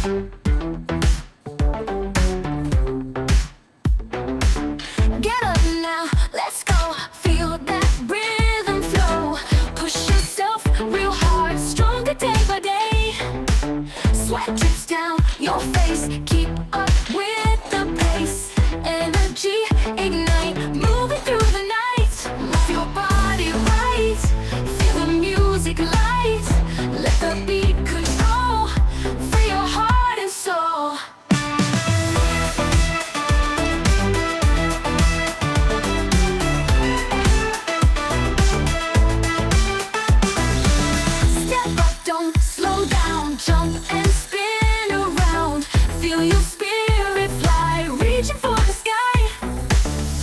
Get up now, let's go. Feel that rhythm flow. Push yourself real hard, stronger day by day. Sweat drips down your face, keep up with the pace. Energy ignite, moving through the night. Move your body right, feel the music light. Let the beat control, free your heart and soul. Step up, don't slow down, jump and spin around. Feel your spirit fly, reaching for the sky.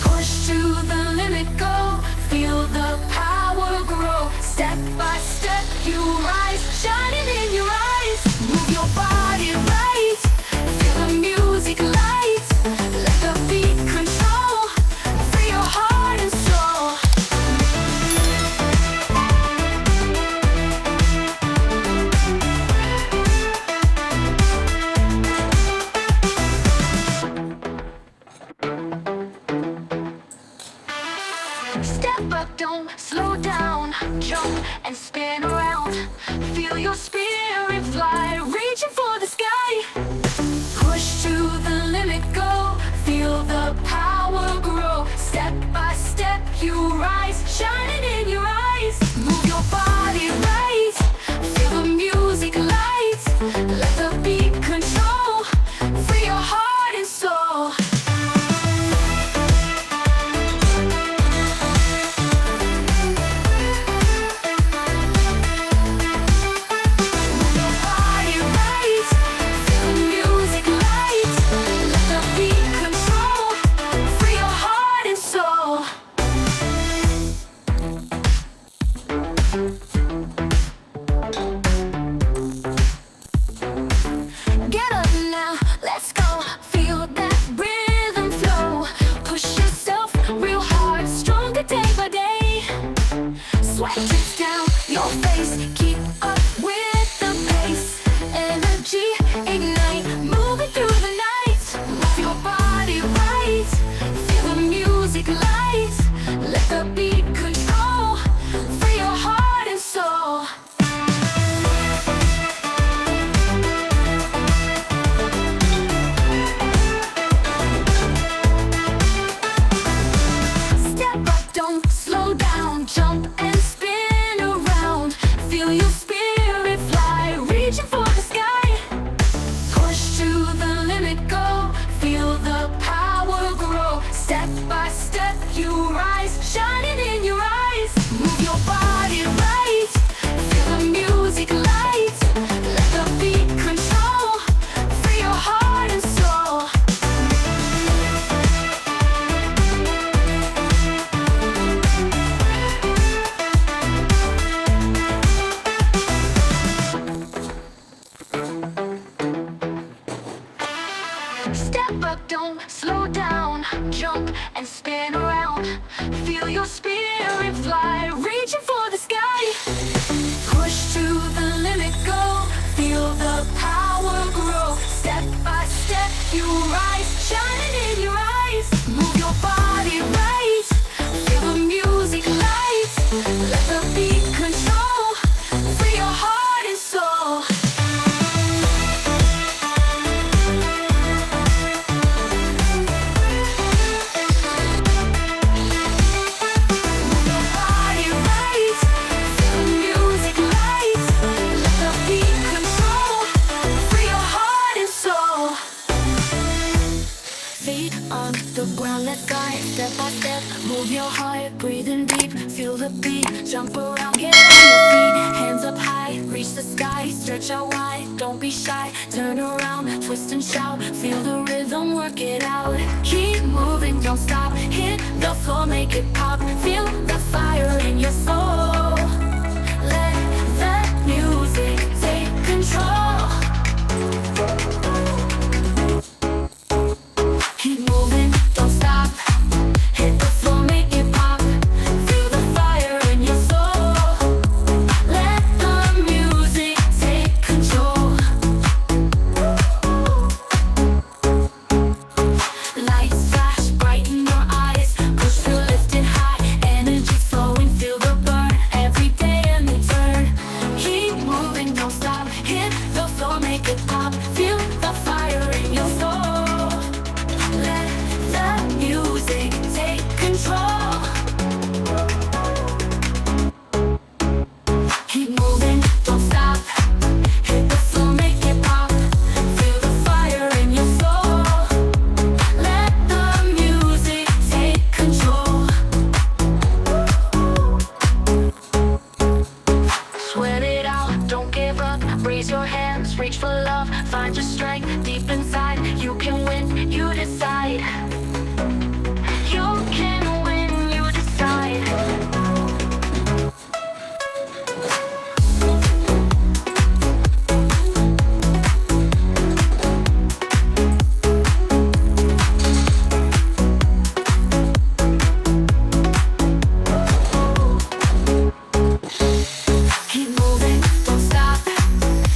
Push to the limit, go, feel the power grow. Step by step you rise, shining in your eyes. Move your body right, feel the music light. Let the beat control, free your heart and soul. Step up, don't slow down, jump and spin around. Feel your spirit fly, reaching for the sky. Push to the limit, go, feel the power grow. Step by step you rise, shining in your eyes. Move your body right, feel the music light. Let the beat control, free your heart and soul. Move your body right, feel the music light. Let the beat control, free your heart and soul. Get up now, let's go. Feel that rhythm flow. Push yourself real hard, stronger day by day. Sweat drips down your face, keep up with the pace. Energy ignite, moving through the night. Move your body right, feel the music light. Let the beat control, free your heart and soul. Step up, don't slow down, jump and spin around. Feel your spirit fly, reaching for the sky. Push to the limit, go, feel the power grow. Step by step you rise, shining in your eyes. Move your body right, feel the music light. Let the beat control, free your heart and soul. Step up, don't slow down, jump and spin around. Feel your spirit fly, reaching for the sky. Push to the limit, go, feel the power grow. Step by step you rise, shining in your eyes. Move your body right, feel the music light. Let the beat control, free your heart and soul. Move your body right, feel the music light. Let the beat control, free your heart and soul. Feet on the ground, let's guide. Step by step, move your heart, breathing deep. Feel the beat, jump around, get on your feet. Hands up high, reach the sky. Stretch out wide, don't be shy. Turn around, twist and shout. Feel the rhythm, work it out. Keep moving, don't stop. Hit the floor, make it pop. Feel the fire in your soul. Let the music take control. Keep moving, don't stop. Hit the floor, make it pop. Feel the fire in your soul. Let the music take control. just reach for love. Find your strength deep inside. You can win, you decide. You can win, you decide. Keep moving, don't stop.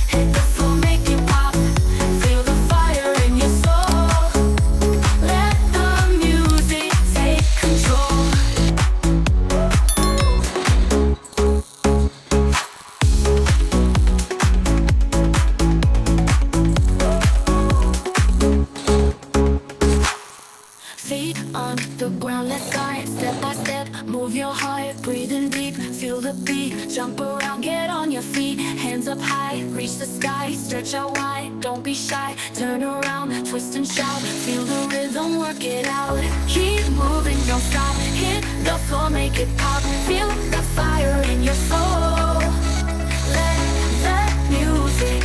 Hit the floor, make it pop. Feel the fire in your soul. Let the music take control. Feet on the ground, let's guide step by step. Move your heart, breathing deep. Feel the beat, jump around, get on your feet. Hands up high, reach the sky. Stretch out wide, don't be shy. Turn around, twist and shout. Feel the rhythm, work it out. Keep moving, don't stop. Hit the floor, make it pop. Feel the fire in your soul. Let the music